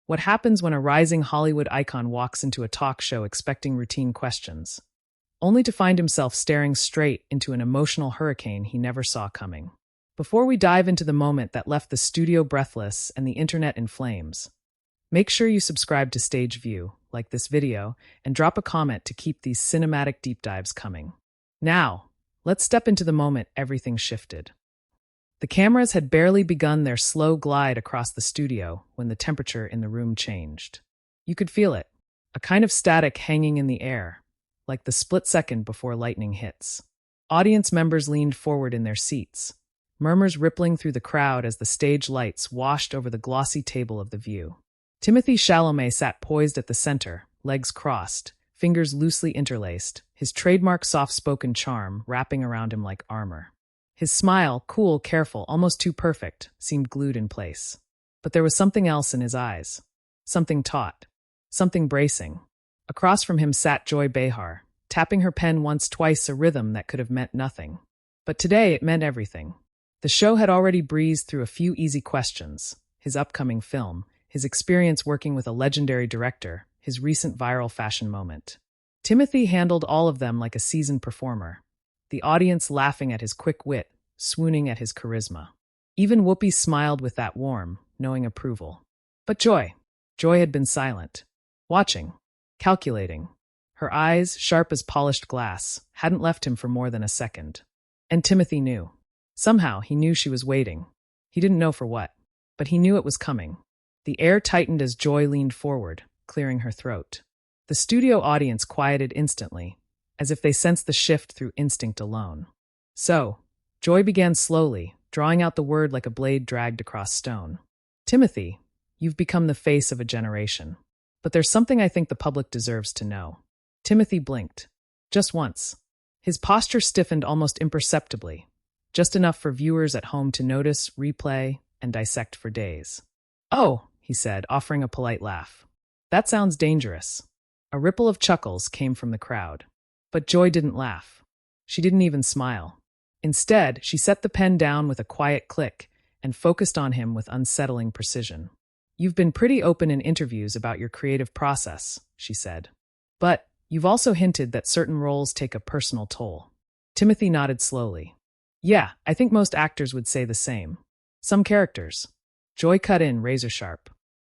What happens when a rising Hollywood icon walks into a talk show expecting routine questions, only to find himself staring straight into an emotional hurricane he never saw coming? Before we dive into the moment that left the studio breathless and the internet in flames, make sure you subscribe to Stage View, like this video, and drop a comment to keep these cinematic deep dives coming. Now, let's step into the moment everything shifted. The cameras had barely begun their slow glide across the studio when the temperature in the room changed. You could feel it, a kind of static hanging in the air, like the split second before lightning hits. Audience members leaned forward in their seats, murmurs rippling through the crowd as the stage lights washed over the glossy table of the View. Timothée Chalamet sat poised at the center, legs crossed, fingers loosely interlaced, his trademark soft-spoken charm wrapping around him like armor. His smile, cool, careful, almost too perfect, seemed glued in place. But there was something else in his eyes. Something taut. Something bracing. Across from him sat Joy Behar, tapping her pen once, twice, a rhythm that could have meant nothing. But today it meant everything. The show had already breezed through a few easy questions: his upcoming film, his experience working with a legendary director, his recent viral fashion moment. Timothée handled all of them like a seasoned performer, the audience laughing at his quick wit, swooning at his charisma. Even Whoopi smiled with that warm, knowing approval. But Joy had been silent, watching, calculating. Her eyes, sharp as polished glass, hadn't left him for more than a second. And Timothée knew. Somehow he knew she was waiting. He didn't know for what, but he knew it was coming. The air tightened as Joy leaned forward, clearing her throat. The studio audience quieted instantly, as if they sensed the shift through instinct alone. So, Joy began slowly, drawing out the word like a blade dragged across stone. Timothée, you've become the face of a generation. But there's something I think the public deserves to know. Timothée blinked. Just once. His posture stiffened almost imperceptibly, just enough for viewers at home to notice, replay, and dissect for days. "Oh," he said, offering a polite laugh. "That sounds dangerous." A ripple of chuckles came from the crowd. But Joy didn't laugh. She didn't even smile. Instead, she set the pen down with a quiet click and focused on him with unsettling precision. "You've been pretty open in interviews about your creative process," she said. "But you've also hinted that certain roles take a personal toll." Timothée nodded slowly. "Yeah, I think most actors would say the same. Some characters." Joy cut in razor sharp.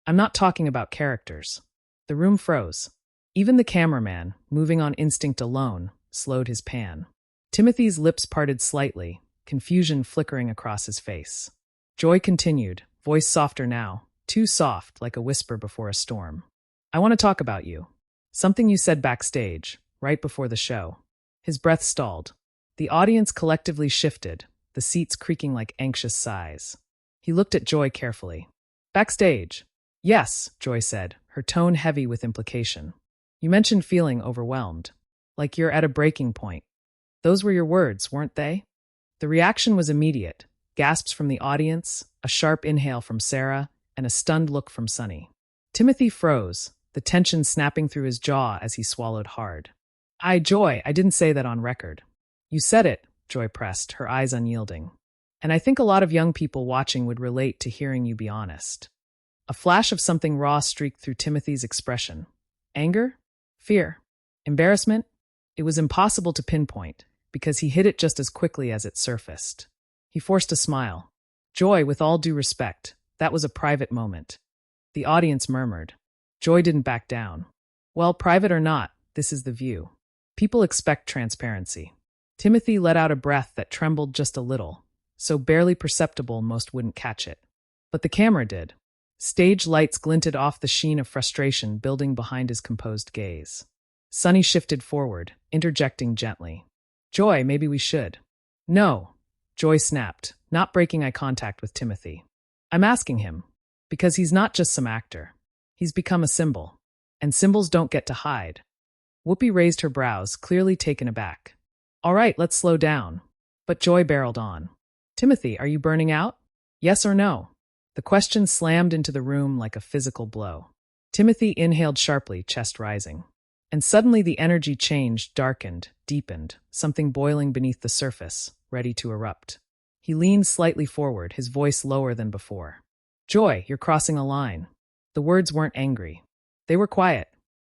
"I'm not talking about characters." The room froze. Even the cameraman, moving on instinct alone, slowed his pan. Timothy's lips parted slightly, confusion flickering across his face. Joy continued, voice softer now, too soft, like a whisper before a storm. "I want to talk about you. Something you said backstage, right before the show." His breath stalled. The audience collectively shifted, the seats creaking like anxious sighs. He looked at Joy carefully. "Backstage?" "Yes," Joy said, her tone heavy with implication. "You mentioned feeling overwhelmed, like you're at a breaking point. Those were your words, weren't they?" The reaction was immediate. Gasps from the audience, a sharp inhale from Sarah, and a stunned look from Sunny. Timothée froze, the tension snapping through his jaw as he swallowed hard. Joy, I didn't say that on record." "You said it," Joy pressed, her eyes unyielding. "And I think a lot of young people watching would relate to hearing you be honest." A flash of something raw streaked through Timothy's expression. Anger? Fear? Embarrassment? It was impossible to pinpoint, because he hid it just as quickly as it surfaced. He forced a smile. "Joy, with all due respect, that was a private moment." The audience murmured. Joy didn't back down. "Well, private or not, this is the View. People expect transparency." Timothée let out a breath that trembled just a little, so barely perceptible most wouldn't catch it. But the camera did. Stage lights glinted off the sheen of frustration building behind his composed gaze. Sunny shifted forward, interjecting gently. "Joy, maybe we should." "No," Joy snapped, not breaking eye contact with Timothée. "I'm asking him, because he's not just some actor. He's become a symbol, and symbols don't get to hide." Whoopi raised her brows, clearly taken aback. "All right, let's slow down." But Joy barreled on. "Timothée, are you burning out? Yes or no?" The question slammed into the room like a physical blow. Timothée inhaled sharply, chest rising. And suddenly the energy changed, darkened, deepened, something boiling beneath the surface, ready to erupt. He leaned slightly forward, his voice lower than before. "Joy, you're crossing a line." The words weren't angry. They were quiet,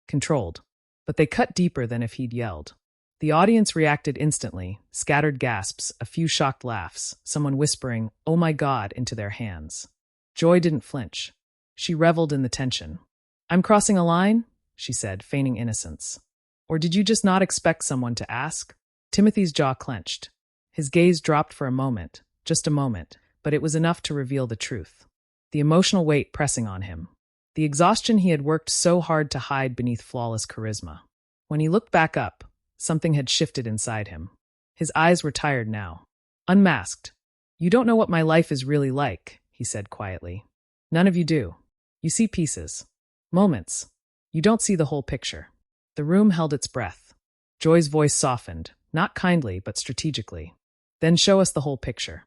controlled, but they cut deeper than if he'd yelled. The audience reacted instantly, scattered gasps, a few shocked laughs, someone whispering, "Oh my God," into their hands. Joy didn't flinch. She reveled in the tension. "I'm crossing a line?" she said, feigning innocence. "Or did you just not expect someone to ask?" Timothy's jaw clenched. His gaze dropped for a moment, just a moment, but it was enough to reveal the truth. The emotional weight pressing on him. The exhaustion he had worked so hard to hide beneath flawless charisma. When he looked back up, something had shifted inside him. His eyes were tired now. Unmasked. "You don't know what my life is really like," he said quietly. "None of you do. You see pieces. Moments. You don't see the whole picture." The room held its breath. Joy's voice softened, not kindly, but strategically. "Then show us the whole picture."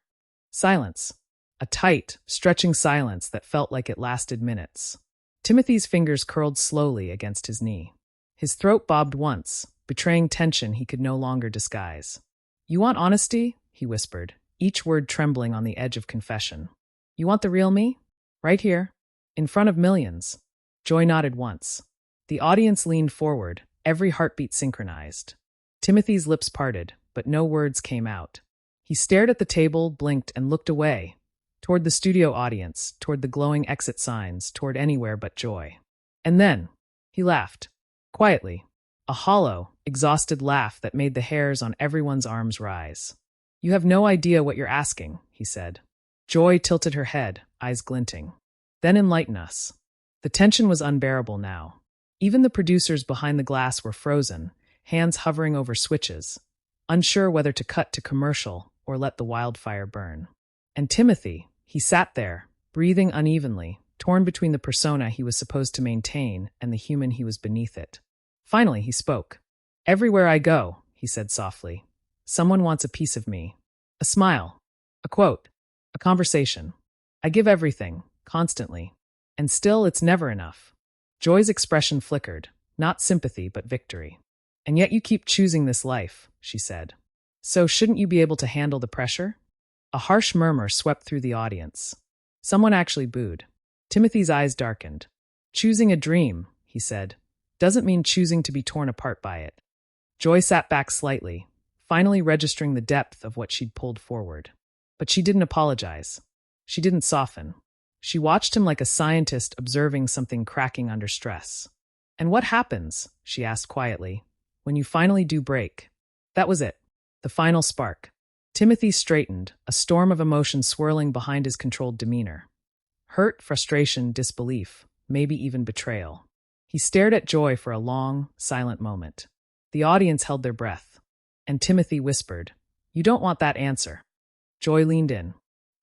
Silence. A tight, stretching silence that felt like it lasted minutes. Timothy's fingers curled slowly against his knee. His throat bobbed once, betraying tension he could no longer disguise. "You want honesty?" he whispered, each word trembling on the edge of confession. "You want the real me? Right here, in front of millions." Joy nodded once. The audience leaned forward, every heartbeat synchronized. Timothy's lips parted, but no words came out. He stared at the table, blinked, and looked away, toward the studio audience, toward the glowing exit signs, toward anywhere but Joy. And then, he laughed, quietly, a hollow, exhausted laugh that made the hairs on everyone's arms rise. "You have no idea what you're asking," he said. Joy tilted her head, eyes glinting. "Then enlighten us." The tension was unbearable now. Even the producers behind the glass were frozen, hands hovering over switches, unsure whether to cut to commercial or let the wildfire burn. And Timothy, he sat there, breathing unevenly, torn between the persona he was supposed to maintain and the human he was beneath it. Finally, he spoke. "Everywhere I go," he said softly, "someone wants a piece of me. A smile, a quote, a conversation. I give everything, constantly. And still, it's never enough." Joy's expression flickered, not sympathy, but victory. "And yet you keep choosing this life," she said. "So shouldn't you be able to handle the pressure?" A harsh murmur swept through the audience. Someone actually booed. Timothy's eyes darkened. "Choosing a dream," he said, "doesn't mean choosing to be torn apart by it." Joy sat back slightly, finally registering the depth of what she'd pulled forward. But she didn't apologize. She didn't soften. She watched him like a scientist observing something cracking under stress. "And what happens," she asked quietly, "when you finally do break?" That was it. The final spark. Timothy straightened, a storm of emotion swirling behind his controlled demeanor. Hurt, frustration, disbelief, maybe even betrayal. He stared at Joy for a long, silent moment. The audience held their breath. And Timothy whispered, "You don't want that answer." Joy leaned in.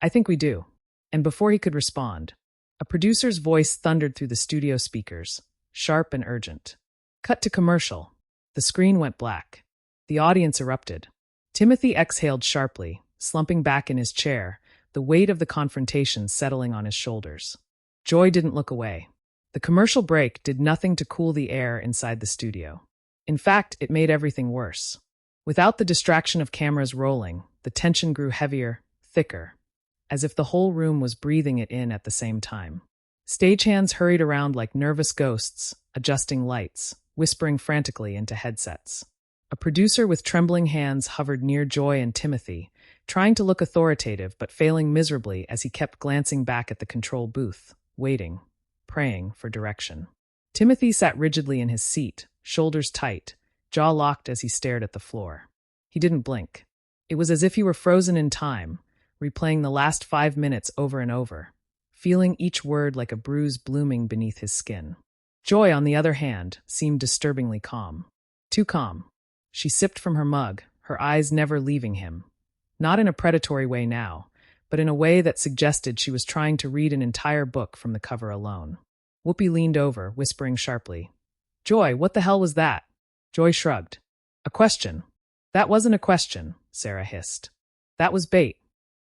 "I think we do." And before he could respond, a producer's voice thundered through the studio speakers, sharp and urgent. "Cut to commercial." The screen went black. The audience erupted. Timothy exhaled sharply, slumping back in his chair, the weight of the confrontation settling on his shoulders. Joy didn't look away. The commercial break did nothing to cool the air inside the studio. In fact, it made everything worse. Without the distraction of cameras rolling, the tension grew heavier, thicker, as if the whole room was breathing it in at the same time. Stagehands hurried around like nervous ghosts, adjusting lights, whispering frantically into headsets. A producer with trembling hands hovered near Joy and Timothy, trying to look authoritative but failing miserably as he kept glancing back at the control booth, waiting, praying for direction. Timothy sat rigidly in his seat, shoulders tight, jaw locked as he stared at the floor. He didn't blink. It was as if he were frozen in time, replaying the last 5 minutes over and over, feeling each word like a bruise blooming beneath his skin. Joy, on the other hand, seemed disturbingly calm. Too calm. She sipped from her mug, her eyes never leaving him. Not in a predatory way now, but in a way that suggested she was trying to read an entire book from the cover alone. Whoopi leaned over, whispering sharply, "Joy, what the hell was that?" Joy shrugged. "A question." "That wasn't a question," Sarah hissed. "That was bait."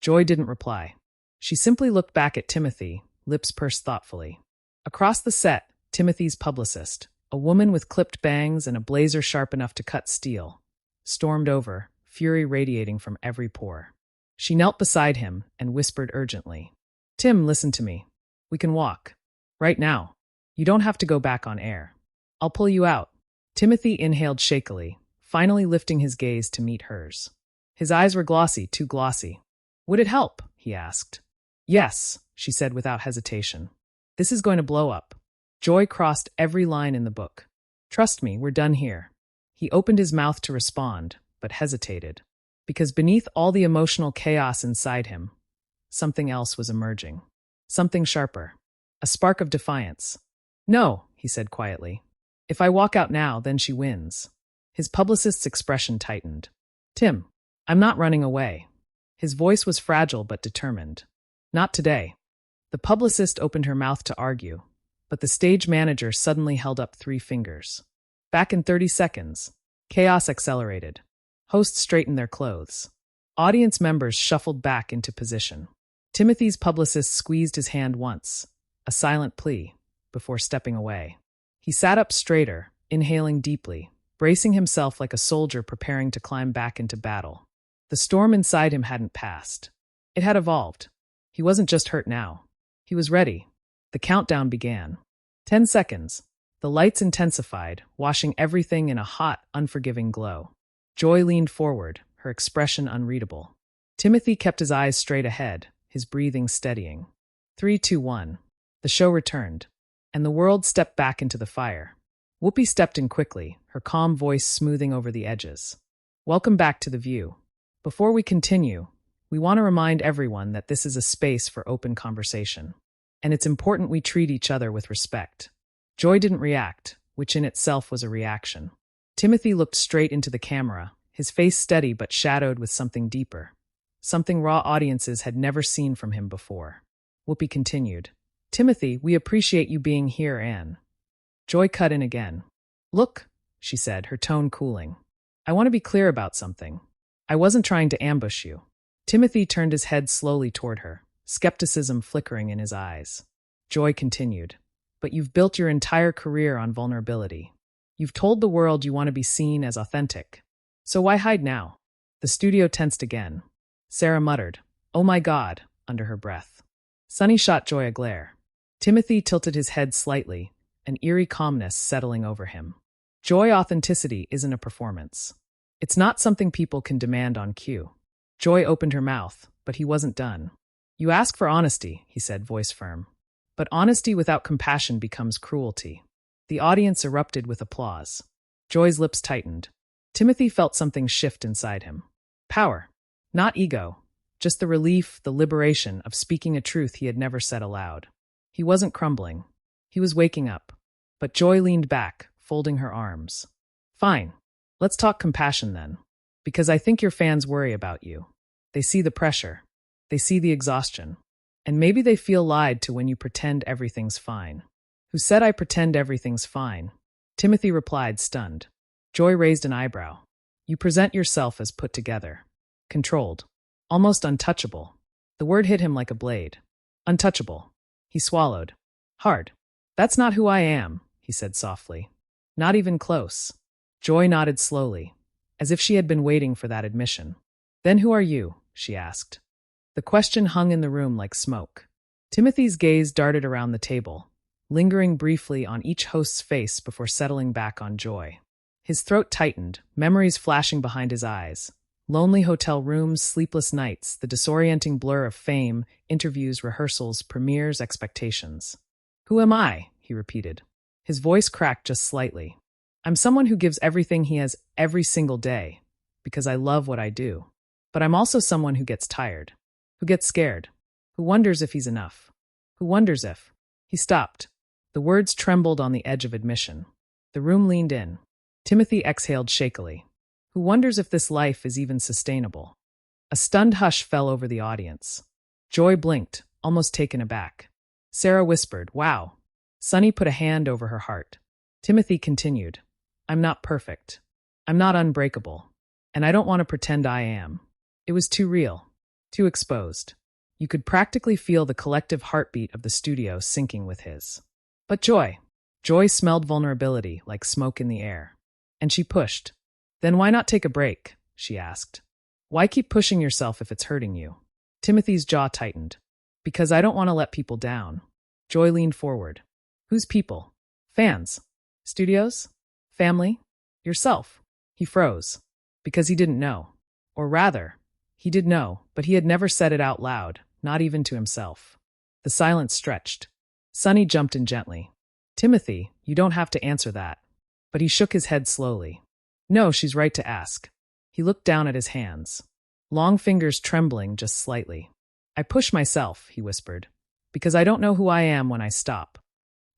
Joy didn't reply. She simply looked back at Timothy, lips pursed thoughtfully. Across the set, Timothy's publicist, a woman with clipped bangs and a blazer sharp enough to cut steel, stormed over, fury radiating from every pore. She knelt beside him and whispered urgently, "Tim, listen to me. We can walk. Right now." You don't have to go back on air. I'll pull you out. Timothy inhaled shakily, finally lifting his gaze to meet hers. His eyes were glossy, too glossy. Would it help? He asked. Yes, she said without hesitation. This is going to blow up. Joy crossed every line in the book. Trust me, we're done here. He opened his mouth to respond, but hesitated. Because beneath all the emotional chaos inside him, something else was emerging. Something sharper. A spark of defiance. No, he said quietly. If I walk out now, then she wins. His publicist's expression tightened. Tim, I'm not running away. His voice was fragile but determined. Not today. The publicist opened her mouth to argue, but the stage manager suddenly held up 3 fingers. Back in 30 seconds. Chaos accelerated. Hosts straightened their clothes. Audience members shuffled back into position. Timothy's publicist squeezed his hand once, a silent plea, before stepping away. He sat up straighter, inhaling deeply, bracing himself like a soldier preparing to climb back into battle. The storm inside him hadn't passed. It had evolved. He wasn't just hurt now. He was ready. The countdown began. 10 seconds. The lights intensified, washing everything in a hot, unforgiving glow. Joy leaned forward, her expression unreadable. Timothy kept his eyes straight ahead, his breathing steadying. 3, 2, 1. The show returned, and the world stepped back into the fire. Whoopi stepped in quickly, her calm voice smoothing over the edges. Welcome back to The View. Before we continue, we want to remind everyone that this is a space for open conversation, and it's important we treat each other with respect. Joy didn't react, which in itself was a reaction. Timothy looked straight into the camera, his face steady but shadowed with something deeper. Something raw audiences had never seen from him before. Whoopi continued. Timothy, we appreciate you being here, Anne. Joy cut in again. Look, she said, her tone cooling. I want to be clear about something. I wasn't trying to ambush you. Timothy turned his head slowly toward her, skepticism flickering in his eyes. Joy continued. But you've built your entire career on vulnerability. You've told the world you want to be seen as authentic. So why hide now? The studio tensed again. Sarah muttered, "Oh my God," under her breath. Sunny shot Joy a glare. Timothy tilted his head slightly, an eerie calmness settling over him. Joy authenticity isn't a performance. It's not something people can demand on cue. Joy opened her mouth, but he wasn't done. You ask for honesty, he said, voice firm. But honesty without compassion becomes cruelty. The audience erupted with applause. Joy's lips tightened. Timothy felt something shift inside him. Power. Not ego. Just the relief, the liberation of speaking a truth he had never said aloud. He wasn't crumbling. He was waking up. But Joy leaned back, folding her arms. Fine. Let's talk compassion then. Because I think your fans worry about you. They see the pressure. They see the exhaustion. And maybe they feel lied to when you pretend everything's fine. Who said I pretend everything's fine? Timothy replied, stunned. Joy raised an eyebrow. You present yourself as put together. Controlled. Almost untouchable. The word hit him like a blade. Untouchable. He swallowed. Hard. That's not who I am, he said softly. Not even close. Joy nodded slowly, as if she had been waiting for that admission. Then who are you? She asked. The question hung in the room like smoke. Timothy's gaze darted around the table, lingering briefly on each host's face before settling back on Joy. His throat tightened, memories flashing behind his eyes. Lonely hotel rooms, sleepless nights, the disorienting blur of fame, interviews, rehearsals, premieres, expectations. Who am I? He repeated. His voice cracked just slightly. I'm someone who gives everything he has every single day, because I love what I do. But I'm also someone who gets tired, who gets scared, who wonders if he's enough, who wonders if... He stopped. The words trembled on the edge of admission. The room leaned in. Timothy exhaled shakily. Who wonders if this life is even sustainable? A stunned hush fell over the audience. Joy blinked, almost taken aback. Sarah whispered, wow. Sunny put a hand over her heart. Timothy continued, I'm not perfect. I'm not unbreakable. And I don't want to pretend I am. It was too real, too exposed. You could practically feel the collective heartbeat of the studio syncing with his. But Joy smelled vulnerability like smoke in the air. And she pushed. Then why not take a break? She asked. Why keep pushing yourself if it's hurting you? Timothy's jaw tightened. Because I don't want to let people down. Joy leaned forward. Whose people? Fans? Studios? Family? Yourself? He froze. Because he didn't know. Or rather, he did know, but he had never said it out loud, not even to himself. The silence stretched. Sonny jumped in gently. Timothy, you don't have to answer that. But he shook his head slowly. No, she's right to ask. He looked down at his hands. Long fingers trembling just slightly. I push myself, he whispered, because I don't know who I am when I stop.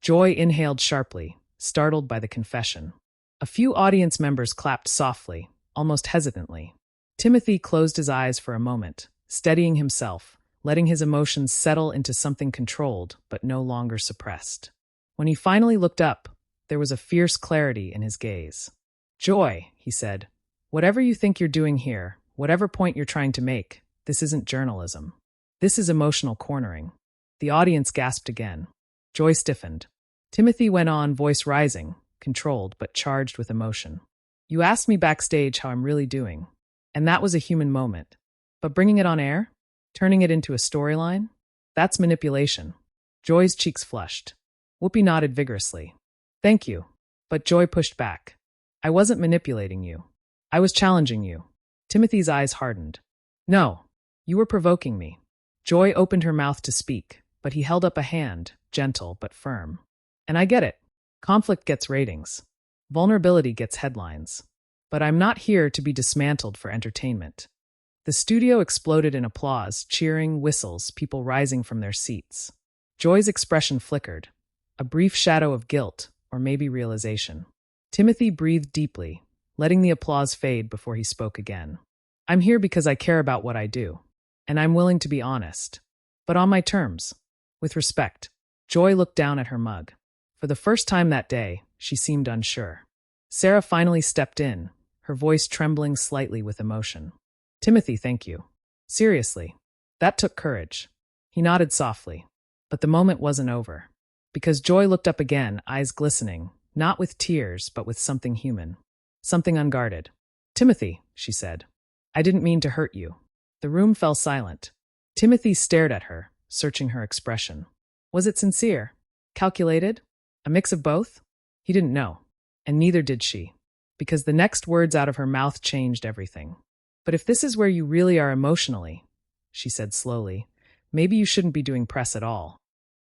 Joy inhaled sharply, startled by the confession. A few audience members clapped softly, almost hesitantly. Timothy closed his eyes for a moment, steadying himself, letting his emotions settle into something controlled but no longer suppressed. When he finally looked up, there was a fierce clarity in his gaze. Joy, he said, whatever you think you're doing here, whatever point you're trying to make, this isn't journalism. This is emotional cornering. The audience gasped again. Joy stiffened. Timothy went on, voice rising, controlled but charged with emotion. You asked me backstage how I'm really doing, and that was a human moment. But bringing it on air? Turning it into a storyline? That's manipulation. Joy's cheeks flushed. Whoopi nodded vigorously. Thank you. But Joy pushed back. I wasn't manipulating you. I was challenging you. Timothy's eyes hardened. No, you were provoking me. Joy opened her mouth to speak, but he held up a hand, gentle but firm. And I get it. Conflict gets ratings. Vulnerability gets headlines. But I'm not here to be dismantled for entertainment. The studio exploded in applause, cheering, whistles, people rising from their seats. Joy's expression flickered, a brief shadow of guilt, or maybe realization. Timothy breathed deeply, letting the applause fade before he spoke again. I'm here because I care about what I do, and I'm willing to be honest. But on my terms, with respect. Joy looked down at her mug. For the first time that day, she seemed unsure. Sarah finally stepped in, her voice trembling slightly with emotion. Timothy, thank you. Seriously. That took courage. He nodded softly. But the moment wasn't over. Because Joy looked up again, eyes glistening, not with tears, but with something human. Something unguarded. Timothy, she said. I didn't mean to hurt you. The room fell silent. Timothy stared at her, searching her expression. Was it sincere? Calculated? A mix of both? He didn't know. And neither did she. Because the next words out of her mouth changed everything. But if this is where you really are emotionally, she said slowly, maybe you shouldn't be doing press at all.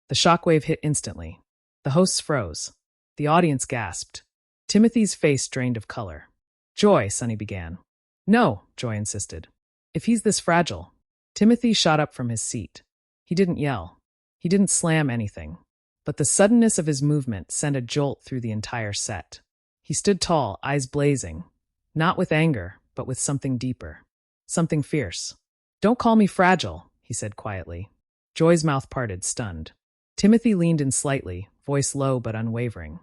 The shockwave hit instantly. The hosts froze. The audience gasped. Timothy's face drained of color. Joy, Sonny began. No, Joy insisted. If he's this fragile. Timothy shot up from his seat. He didn't yell. He didn't slam anything. But the suddenness of his movement sent a jolt through the entire set. He stood tall, eyes blazing. Not with anger, but with something deeper. Something fierce. Don't call me fragile, he said quietly. Joy's mouth parted, stunned. Timothy leaned in slightly, voice low but unwavering.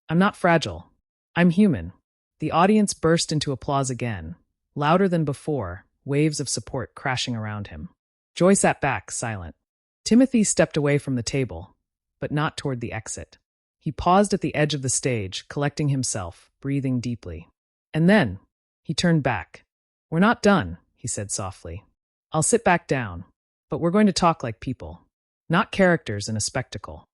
I'm not fragile. I'm human. The audience burst into applause again, louder than before, waves of support crashing around him. Joy sat back, silent. Timothy stepped away from the table, but not toward the exit. He paused at the edge of the stage, collecting himself, breathing deeply. And then, he turned back. We're not done, he said softly. I'll sit back down, but we're going to talk like people. Not characters in a spectacle.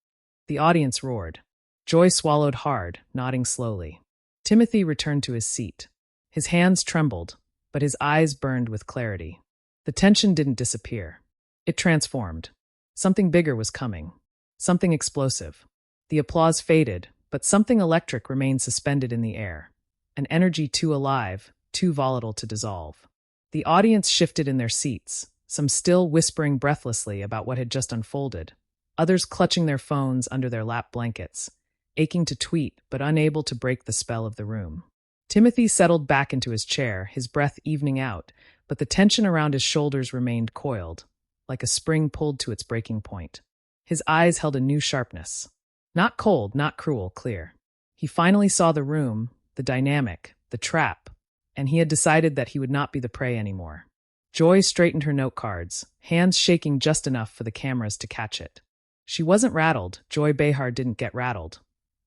The audience roared. Joy swallowed hard, nodding slowly. Timothy returned to his seat. His hands trembled, but his eyes burned with clarity. The tension didn't disappear. It transformed. Something bigger was coming. Something explosive. The applause faded, but something electric remained suspended in the air. An energy too alive, too volatile to dissolve. The audience shifted in their seats, some still whispering breathlessly about what had just unfolded, others clutching their phones under their lap blankets, aching to tweet but unable to break the spell of the room. Timothy settled back into his chair, his breath evening out, but the tension around his shoulders remained coiled, like a spring pulled to its breaking point. His eyes held a new sharpness. Not cold, not cruel, clear. He finally saw the room, the dynamic, the trap, and he had decided that he would not be the prey anymore. Joy straightened her note cards, hands shaking just enough for the cameras to catch it. She wasn't rattled, Joy Behar didn't get rattled,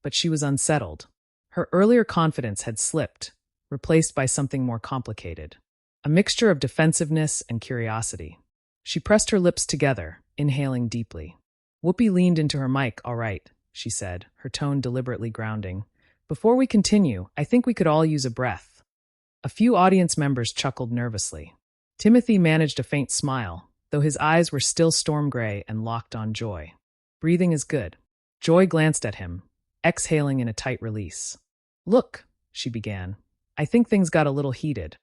but she was unsettled. Her earlier confidence had slipped, replaced by something more complicated. A mixture of defensiveness and curiosity. She pressed her lips together, inhaling deeply. Whoopi leaned into her mic, all right, she said, her tone deliberately grounding. Before we continue, I think we could all use a breath. A few audience members chuckled nervously. Timothy managed a faint smile, though his eyes were still storm gray and locked on Joy. Breathing is good. Joy glanced at him, exhaling in a tight release. Look, she began. I think things got a little heated.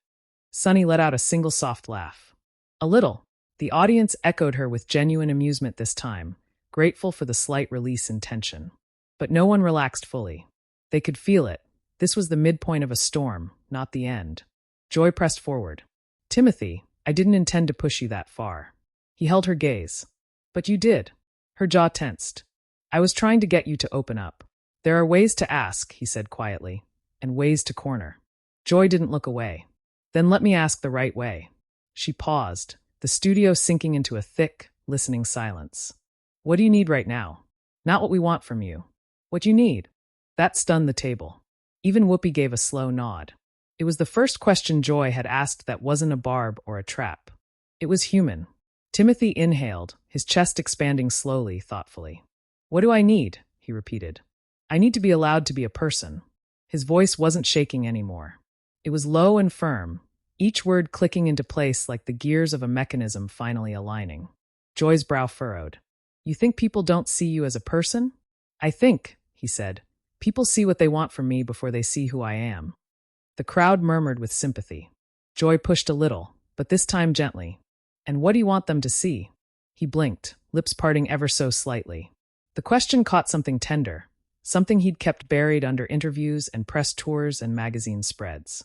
Sonny let out a single soft laugh. A little. The audience echoed her with genuine amusement this time, grateful for the slight release in tension. But no one relaxed fully. They could feel it. This was the midpoint of a storm, not the end. Joy pressed forward. Timothy, I didn't intend to push you that far. He held her gaze. But you did. Her jaw tensed. I was trying to get you to open up. There are ways to ask, he said quietly, and ways to corner. Joy didn't look away. Then let me ask the right way. She paused, the studio sinking into a thick, listening silence. What do you need right now? Not what we want from you. What you need. That stunned the table. Even Whoopi gave a slow nod. It was the first question Joy had asked that wasn't a barb or a trap. It was human. Timothy inhaled, his chest expanding slowly, thoughtfully. What do I need? He repeated. I need to be allowed to be a person. His voice wasn't shaking anymore. It was low and firm, each word clicking into place like the gears of a mechanism finally aligning. Joy's brow furrowed. You think people don't see you as a person? I think, he said, people see what they want from me before they see who I am. The crowd murmured with sympathy. Joy pushed a little, but this time gently. And what do you want them to see? He blinked, lips parting ever so slightly. The question caught something tender, something he'd kept buried under interviews and press tours and magazine spreads.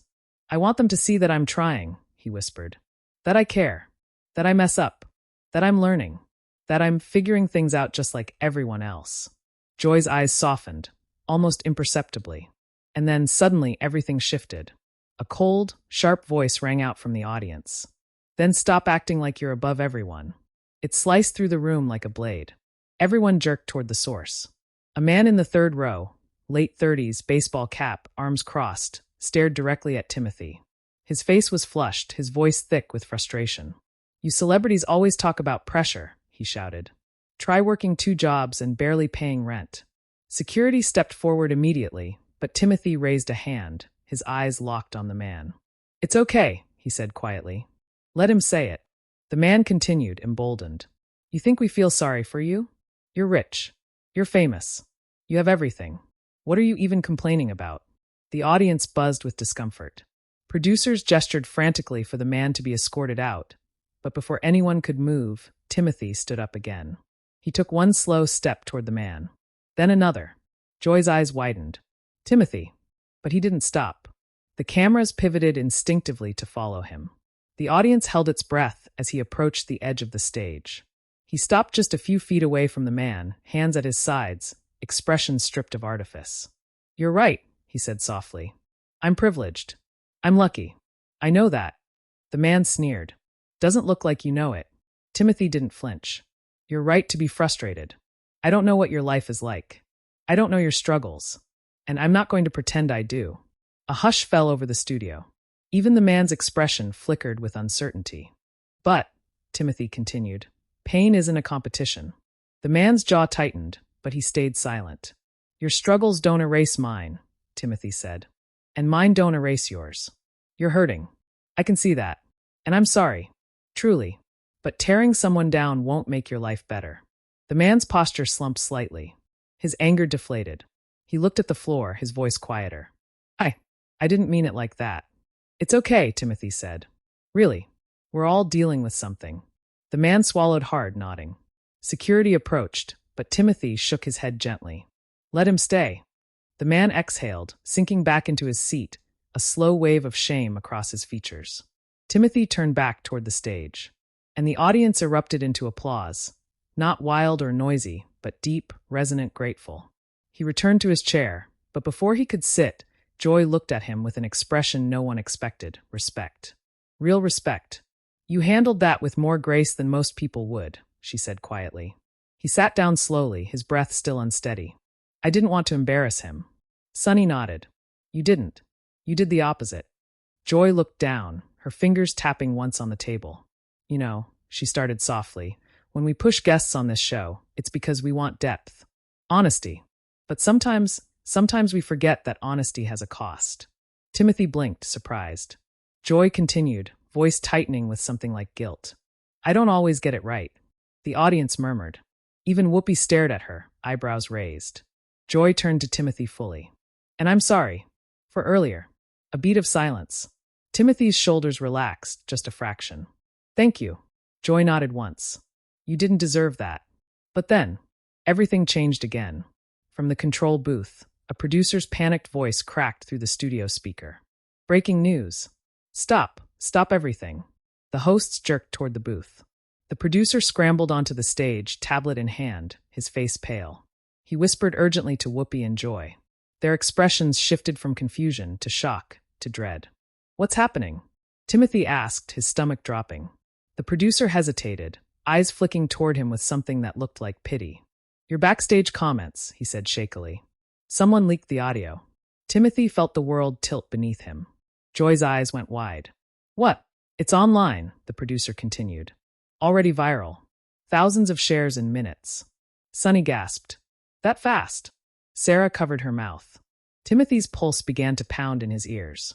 I want them to see that I'm trying, he whispered. That I care. That I mess up. That I'm learning. That I'm figuring things out just like everyone else. Joy's eyes softened, almost imperceptibly. And then suddenly everything shifted. A cold, sharp voice rang out from the audience. Then stop acting like you're above everyone. It sliced through the room like a blade. Everyone jerked toward the source. A man in the third row, late 30s, baseball cap, arms crossed, stared directly at Timothy. His face was flushed, his voice thick with frustration. You celebrities always talk about pressure, he shouted. Try working 2 jobs and barely paying rent. Security stepped forward immediately, but Timothy raised a hand, his eyes locked on the man. It's okay, he said quietly. Let him say it. The man continued, emboldened. You think we feel sorry for you? You're rich. You're famous. You have everything. What are you even complaining about? The audience buzzed with discomfort. Producers gestured frantically for the man to be escorted out, but before anyone could move, Timothy stood up again. He took one slow step toward the man. Then another. Joy's eyes widened. Timothy. But he didn't stop. The cameras pivoted instinctively to follow him. The audience held its breath as he approached the edge of the stage. He stopped just a few feet away from the man, hands at his sides, expression stripped of artifice. You're right, he said softly. I'm privileged. I'm lucky. I know that. The man sneered. Doesn't look like you know it. Timothy didn't flinch. You're right to be frustrated. I don't know what your life is like. I don't know your struggles. And I'm not going to pretend I do. A hush fell over the studio. Even the man's expression flickered with uncertainty. But, Timothy continued, pain isn't a competition. The man's jaw tightened, but he stayed silent. Your struggles don't erase mine, Timothy said. And mine don't erase yours. You're hurting. I can see that. And I'm sorry. Truly. But tearing someone down won't make your life better. The man's posture slumped slightly. His anger deflated. He looked at the floor, his voice quieter. I didn't mean it like that. It's okay, Timothy said. Really, we're all dealing with something. The man swallowed hard, nodding. Security approached, but Timothy shook his head gently. Let him stay. The man exhaled, sinking back into his seat, a slow wave of shame across his features. Timothy turned back toward the stage, and the audience erupted into applause, not wild or noisy, but deep, resonant, grateful. He returned to his chair, but before he could sit, Joy looked at him with an expression no one expected, respect. Real respect. You handled that with more grace than most people would, she said quietly. He sat down slowly, his breath still unsteady. I didn't want to embarrass him. Sonny nodded. You didn't. You did the opposite. Joy looked down, her fingers tapping once on the table. You know, she started softly, when we push guests on this show, it's because we want depth. Honesty. But sometimes we forget that honesty has a cost. Timothée blinked, surprised. Joy continued, voice tightening with something like guilt. I don't always get it right. The audience murmured. Even Whoopi stared at her, eyebrows raised. Joy turned to Timothée fully. And I'm sorry. For earlier. A beat of silence. Timothy's shoulders relaxed, just a fraction. Thank you. Joy nodded once. You didn't deserve that. But then, everything changed again. From the control booth, a producer's panicked voice cracked through the studio speaker. Breaking news. Stop everything. The hosts jerked toward the booth. The producer scrambled onto the stage, tablet in hand, his face pale. He whispered urgently to Whoopi and Joy. Their expressions shifted from confusion to shock to dread. What's happening? Timothée asked, his stomach dropping. The producer hesitated, eyes flicking toward him with something that looked like pity. Your backstage comments, he said shakily. Someone leaked the audio. Timothée felt the world tilt beneath him. Joy's eyes went wide. What? It's online, the producer continued. Already viral. Thousands of shares in minutes. Sunny gasped. That fast? Sarah covered her mouth. Timothy's pulse began to pound in his ears.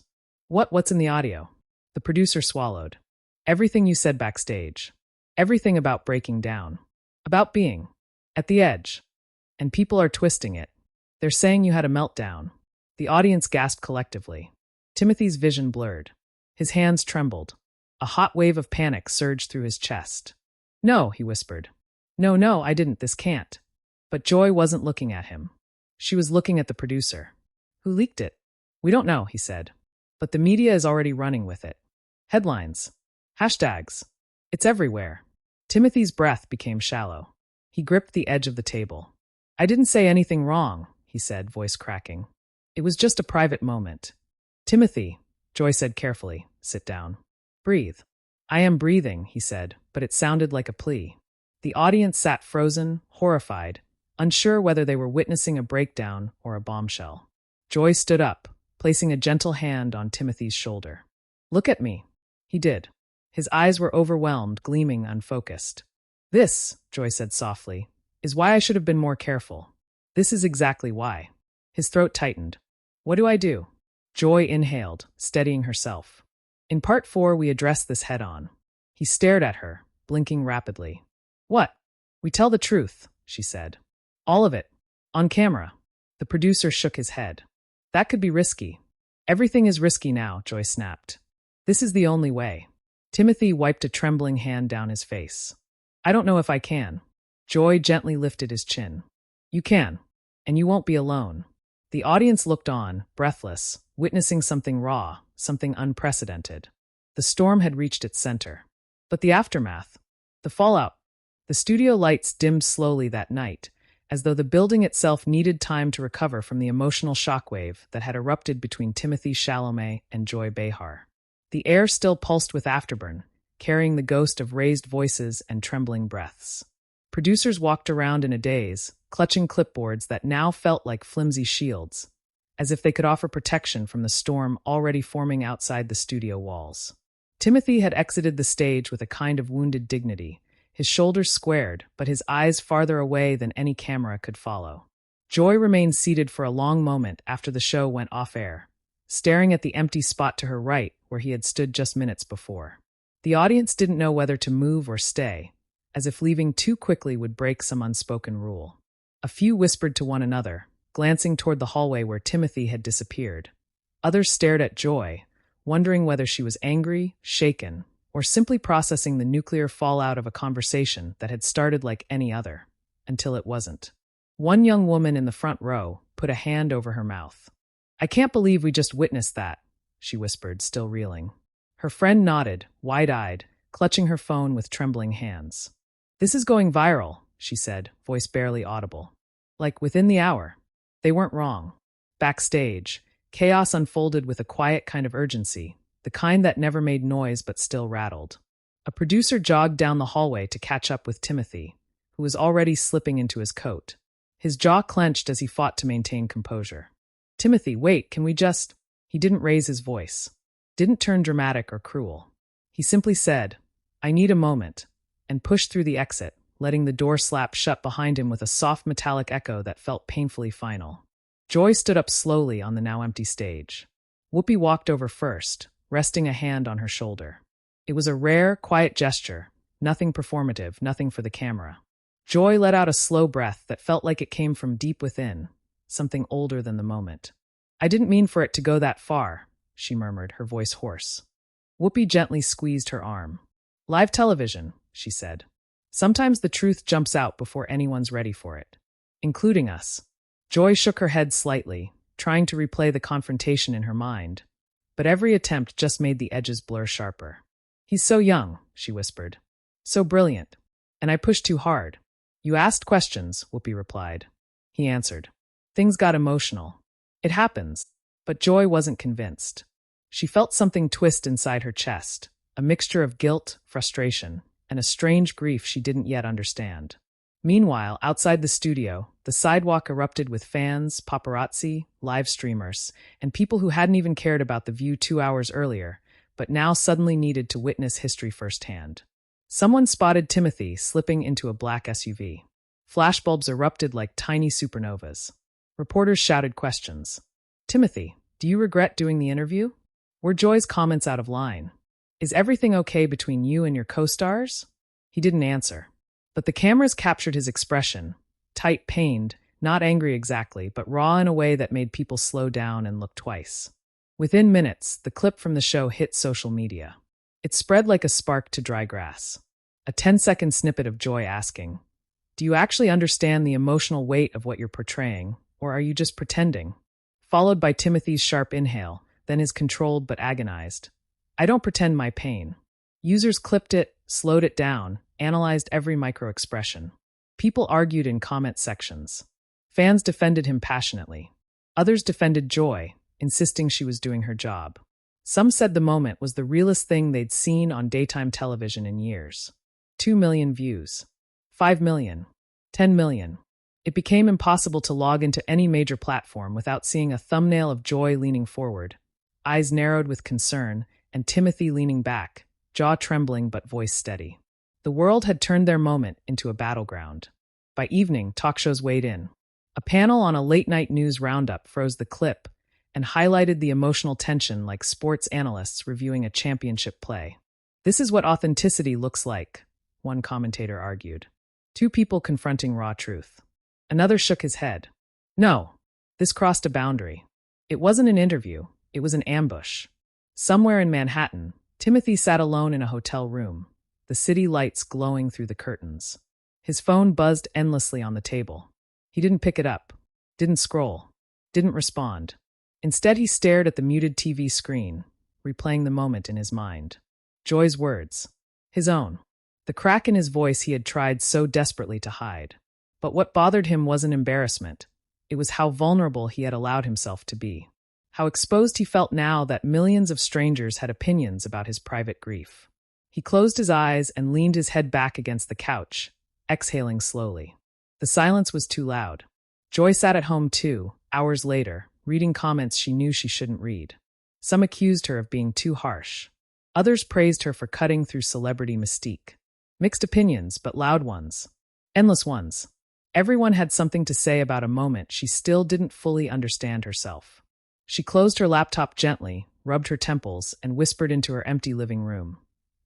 What's in the audio? The producer swallowed. Everything you said backstage. Everything about breaking down. About being at the edge. And people are twisting it. They're saying you had a meltdown. The audience gasped collectively. Timothy's vision blurred. His hands trembled. A hot wave of panic surged through his chest. No, he whispered. No, I didn't. This can't. But Joy wasn't looking at him. She was looking at the producer. Who leaked it? We don't know, he said. But the media is already running with it. Headlines. Hashtags. It's everywhere. Timothy's breath became shallow. He gripped the edge of the table. I didn't say anything wrong, he said, voice cracking. It was just a private moment. Timothée, Joy said carefully, sit down. Breathe. I am breathing, he said, but it sounded like a plea. The audience sat frozen, horrified, unsure whether they were witnessing a breakdown or a bombshell. Joy stood up, placing a gentle hand on Timothy's shoulder. Look at me. He did. His eyes were overwhelmed, gleaming unfocused. This, Joy said softly, is why I should have been more careful. This is exactly why. His throat tightened. What do I do? Joy inhaled, steadying herself. In part 4, we address this head-on. He stared at her, blinking rapidly. What? We tell the truth, she said. All of it. On camera. The producer shook his head. That could be risky. Everything is risky now, Joy snapped. This is the only way. Timothée wiped a trembling hand down his face. I don't know if I can. Joy gently lifted his chin. You can. And you won't be alone. The audience looked on, breathless, witnessing something raw, something unprecedented. The storm had reached its center. But the aftermath, the fallout, the studio lights dimmed slowly that night, as though the building itself needed time to recover from the emotional shockwave that had erupted between Timothée Chalamet and Joy Behar. The air still pulsed with afterburn, carrying the ghost of raised voices and trembling breaths. Producers walked around in a daze, clutching clipboards that now felt like flimsy shields, as if they could offer protection from the storm already forming outside the studio walls. Timothée had exited the stage with a kind of wounded dignity, his shoulders squared, but his eyes farther away than any camera could follow. Joy remained seated for a long moment after the show went off-air, staring at the empty spot to her right where he had stood just minutes before. The audience didn't know whether to move or stay, as if leaving too quickly would break some unspoken rule. A few whispered to one another, glancing toward the hallway where Timothée had disappeared. Others stared at Joy, wondering whether she was angry, shaken, or simply processing the nuclear fallout of a conversation that had started like any other, until it wasn't. One young woman in the front row put a hand over her mouth. I can't believe we just witnessed that, she whispered, still reeling. Her friend nodded, wide-eyed, clutching her phone with trembling hands. This is going viral, she said, voice barely audible. Like within the hour. They weren't wrong. Backstage, chaos unfolded with a quiet kind of urgency, the kind that never made noise but still rattled. A producer jogged down the hallway to catch up with Timothée, who was already slipping into his coat. His jaw clenched as he fought to maintain composure. Timothée, wait, can we just... He didn't raise his voice. Didn't turn dramatic or cruel. He simply said, I need a moment, and pushed through the exit, letting the door slap shut behind him with a soft metallic echo that felt painfully final. Joy stood up slowly on the now empty stage. Whoopi walked over first, resting a hand on her shoulder. It was a rare, quiet gesture, nothing performative, nothing for the camera. Joy let out a slow breath that felt like it came from deep within, something older than the moment. "I didn't mean for it to go that far," she murmured, her voice hoarse. Whoopi gently squeezed her arm. "Live television," she said. "Sometimes the truth jumps out before anyone's ready for it. Including us." Joy shook her head slightly, trying to replay the confrontation in her mind, but every attempt just made the edges blur sharper. "He's so young," she whispered. "So brilliant. And I pushed too hard." "You asked questions," Whoopi replied. He answered. "Things got emotional. It happens." But Joy wasn't convinced. She felt something twist inside her chest, a mixture of guilt, frustration, and a strange grief she didn't yet understand. Meanwhile, outside the studio, the sidewalk erupted with fans, paparazzi, live streamers, and people who hadn't even cared about The View 2 hours earlier, but now suddenly needed to witness history firsthand. Someone spotted Timothée slipping into a black SUV. Flashbulbs erupted like tiny supernovas. Reporters shouted questions. "Timothée, do you regret doing the interview?" Were Joy's comments out of line? "Is everything okay between you and your co-stars?" He didn't answer. But the cameras captured his expression, tight, pained, not angry exactly, but raw in a way that made people slow down and look twice. Within minutes, the clip from the show hit social media. It spread like a spark to dry grass. A 10-second snippet of Joy asking, "Do you actually understand the emotional weight of what you're portraying, or are you just pretending?" Followed by Timothy's sharp inhale, then his controlled but agonized, "I don't pretend my pain." Users clipped it, slowed it down, analyzed every micro-expression. People argued in comment sections. Fans defended him passionately. Others defended Joy, insisting she was doing her job. Some said the moment was the realest thing they'd seen on daytime television in years. 2 million views. 5 million. 10 million. It became impossible to log into any major platform without seeing a thumbnail of Joy leaning forward, eyes narrowed with concern, and Timothée leaning back, jaw trembling but voice steady. The world had turned their moment into a battleground. By evening, talk shows weighed in. A panel on a late-night news roundup froze the clip and highlighted the emotional tension like sports analysts reviewing a championship play. "This is what authenticity looks like," one commentator argued. Two people confronting raw truth. Another shook his head. "No, this crossed a boundary. It wasn't an interview, it was an ambush." Somewhere in Manhattan, Timothée sat alone in a hotel room, the city lights glowing through the curtains. His phone buzzed endlessly on the table. He didn't pick it up, didn't scroll, didn't respond. Instead, he stared at the muted TV screen, replaying the moment in his mind. Joy's words. His own. The crack in his voice he had tried so desperately to hide. But what bothered him wasn't embarrassment. It was how vulnerable he had allowed himself to be. How exposed he felt now that millions of strangers had opinions about his private grief. He closed his eyes and leaned his head back against the couch, exhaling slowly. The silence was too loud. Joy sat at home too, hours later, reading comments she knew she shouldn't read. Some accused her of being too harsh. Others praised her for cutting through celebrity mystique. Mixed opinions, but loud ones. Endless ones. Everyone had something to say about a moment she still didn't fully understand herself. She closed her laptop gently, rubbed her temples, and whispered into her empty living room.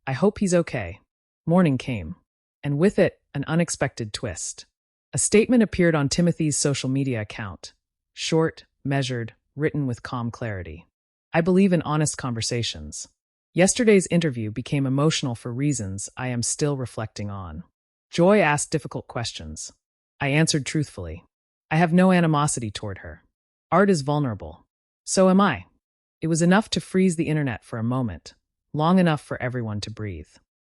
"I hope he's okay." Morning came, and with it, an unexpected twist. A statement appeared on Timothée's social media account. Short, measured, written with calm clarity. "I believe in honest conversations. Yesterday's interview became emotional for reasons I am still reflecting on." Joy asked difficult questions. I answered truthfully. I have no animosity toward her. Art is vulnerable. So am I. It was enough to freeze the internet for a moment, long enough for everyone to breathe.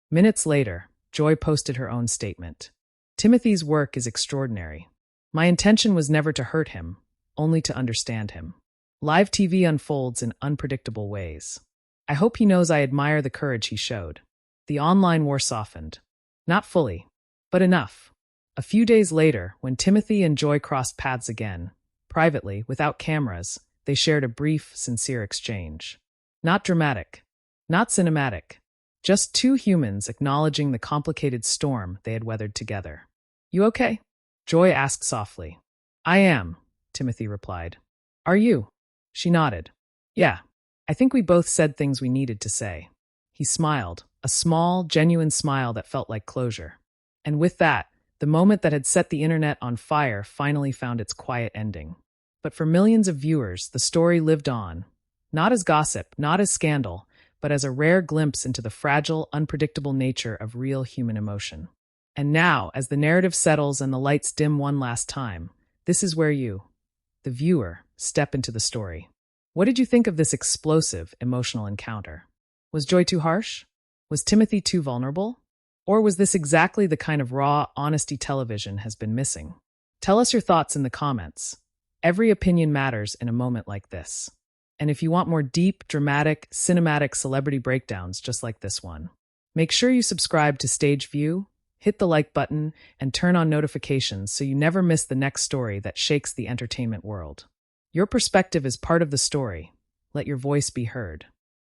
Minutes later, Joy posted her own statement. "Timothée's work is extraordinary. My intention was never to hurt him, only to understand him. Live TV unfolds in unpredictable ways. I hope he knows I admire the courage he showed." The online war softened. Not fully, but enough. A few days later, when Timothée and Joy crossed paths again, privately, without cameras, they shared a brief, sincere exchange. Not dramatic, not cinematic, Just two humans acknowledging the complicated storm they had weathered together. You okay? Joy asked softly. I am, Timothy replied. Are you? She nodded. Yeah, I think we both said things we needed to say. He smiled, a small, genuine smile that felt like closure. And with that, the moment that had set the internet on fire finally found its quiet ending. But for millions of viewers, the story lived on. Not as gossip, not as scandal, but as a rare glimpse into the fragile, unpredictable nature of real human emotion. And now, as the narrative settles and the lights dim one last time, this is where you, the viewer, step into the story. What did you think of this explosive, emotional encounter? Was Joy too harsh? Was Timothy too vulnerable? Or was this exactly the kind of raw, honesty television has been missing? Tell us your thoughts in the comments. Every opinion matters in a moment like this. And if you want more deep, dramatic, cinematic celebrity breakdowns just like this one, make sure you subscribe to Stage View, hit the like button, and turn on notifications so you never miss the next story that shakes the entertainment world. Your perspective is part of the story. Let your voice be heard.